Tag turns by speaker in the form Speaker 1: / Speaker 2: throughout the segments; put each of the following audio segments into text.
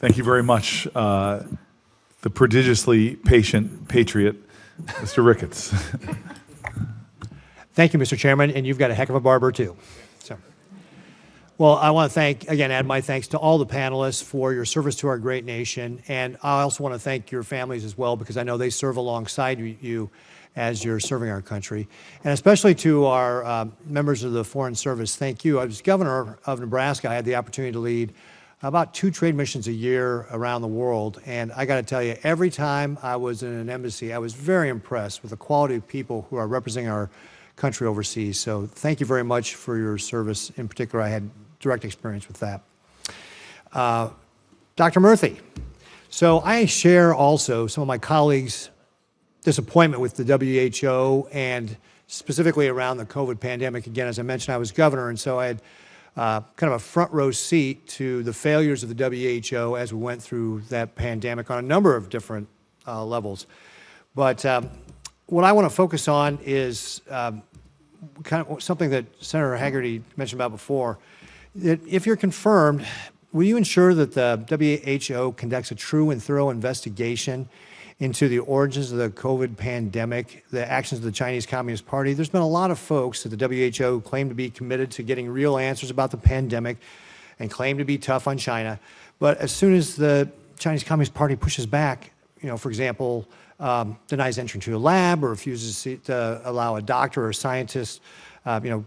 Speaker 1: Thank you very much, the prodigiously patient patriot, Mr. Ricketts.
Speaker 2: Thank you, Mr. Chairman, and you've got a heck of a barber, too. Well, I want to add my thanks to all the panelists for your service to our great nation, and I also want to thank your families as well, because I know they serve alongside you as you're serving our country. And especially to our members of the Foreign Service, thank you. As governor of Nebraska, I had the opportunity to lead about 2 trade missions a year around the world, and I got to tell you, every time I was in an embassy, I was very impressed with the quality of people who are representing our country overseas. So thank you very much for your service. In particular, I had direct experience with that. Dr. Murthy, so I share also some of my colleagues' disappointment with the WHO and specifically around the COVID pandemic. Again, as I mentioned, I was governor, and so I had kind of a front row seat to the failures of the WHO as we went through that pandemic on a number of different levels. But what I want to focus on is kind of something that Senator Hagerty mentioned about before. That if you're confirmed, will you ensure that the WHO conducts a true and thorough investigation into the origins of the COVID pandemic, the actions of the Chinese Communist Party? There's been a lot of folks at the WHO claim to be committed to getting real answers about the pandemic and claim to be tough on China. But as soon as the Chinese Communist Party pushes back, for example, denies entry to a lab or refuses to allow a doctor or a scientist, to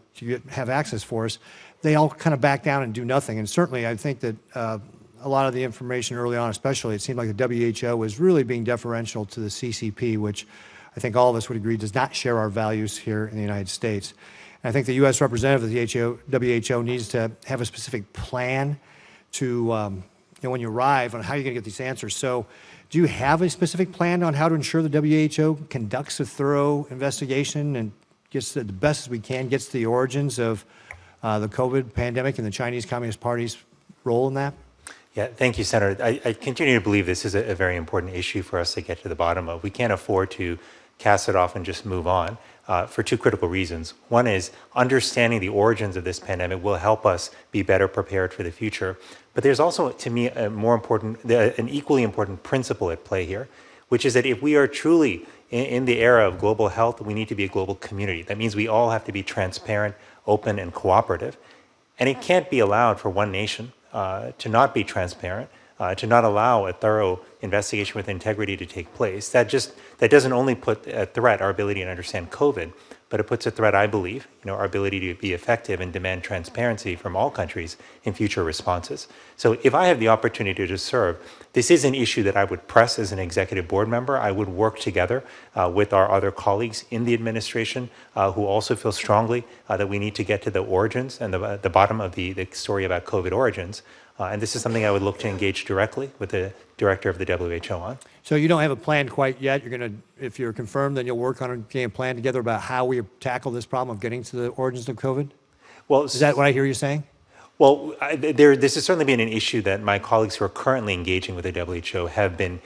Speaker 2: have access for us, they all kind of back down and do nothing. And certainly, I think that a lot of the information early on, especially, it seemed like the WHO was really being deferential to the CCP, which I think all of us would agree does not share our values here in the United States. And I think the U.S. representative of the WHO needs to have a specific plan to, when you arrive, on how you're going to get these answers. So do you have a specific plan on how to ensure the WHO conducts a thorough investigation and gets the best as we can, gets to the origins of the COVID pandemic and the Chinese Communist Party's role in that?
Speaker 3: Yeah, thank you, Senator. I continue to believe this is a very important issue for us to get to the bottom of. We can't afford to cast it off and just move on for 2 critical reasons. One is understanding the origins of this pandemic will help us be better prepared for the future. But there's also, to me, an equally important principle at play here, which is that if we are truly in the era of global health, we need to be a global community. That means we all have to be transparent, open, and cooperative. And it can't be allowed for one nation to not be transparent, to not allow a thorough investigation with integrity to take place. That doesn't only put at threat our ability to understand COVID, but it puts a threat, I believe, our ability to be effective and demand transparency from all countries in future responses. So if I have the opportunity to serve, this is an issue that I would press as an executive board member. I would work together with our other colleagues in the administration who also feel strongly that we need to get to the origins and the bottom of the story about COVID origins. And this is something I would look to engage directly with the director of the WHO on.
Speaker 2: So you don't have a plan quite yet. You're going to, if you're confirmed, then you'll work on a game plan together about how we tackle this problem of getting to the origins of COVID?
Speaker 3: Well,
Speaker 2: is that what I hear you saying?
Speaker 3: Well, this has certainly been an issue that my colleagues who are currently engaging with the WHO have been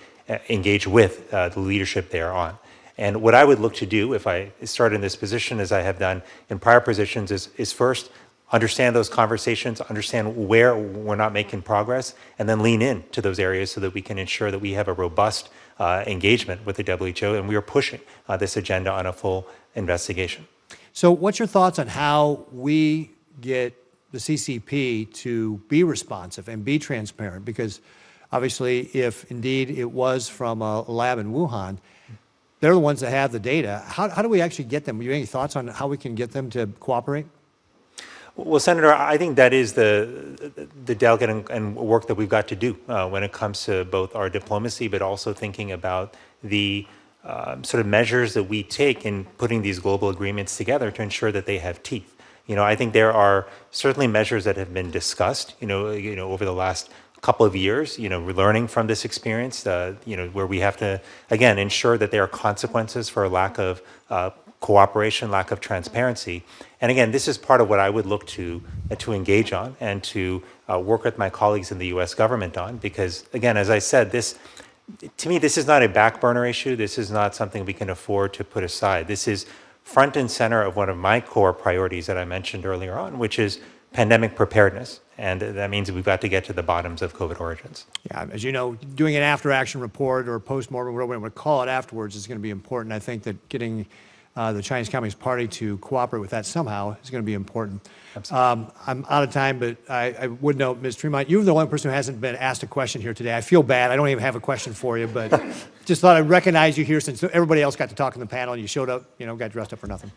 Speaker 3: engaged with the leadership there on. And what I would look to do if I start in this position, as I have done in prior positions, is first understand those conversations, understand where we're not making progress, and then lean in to those areas so that we can ensure that we have a robust engagement with the WHO and we are pushing this agenda on a full investigation.
Speaker 2: So what's your thoughts on how we get the CCP to be responsive and be transparent? Because obviously, if indeed it was from a lab in Wuhan, they're the ones that have the data. How do we actually get them? Do you have any thoughts on how we can get them to cooperate?
Speaker 3: Well, Senator, I think that is the delicate and work that we've got to do when it comes to both our diplomacy, but also thinking about the sort of measures that we take in putting these global agreements together to ensure that they have teeth. I think there are certainly measures that have been discussed, over the last couple of years, we're learning from this experience, where we have to, again, ensure that there are consequences for a lack of cooperation, lack of transparency. And again, this is part of what I would look to engage on and to work with my colleagues in the U.S. government on, because again, as I said, to me, this is not a back burner issue. This is not something we can afford to put aside. This is front and center of one of my core priorities that I mentioned earlier on, which is pandemic preparedness. And that means we've got to get to the bottoms of COVID origins.
Speaker 2: Yeah, as you know, doing an after-action report or a post-mortem, whatever we want to call it afterwards, is going to be important. I think that getting the Chinese Communist Party to cooperate with that somehow is going to be important. I'm out of time, but I would note, Ms. Tremont, you're the only person who hasn't been asked a question here today. I feel bad. I don't even have a question for you, but just thought I'd recognize you here since everybody else got to talk in the panel and you showed up, got dressed up for nothing.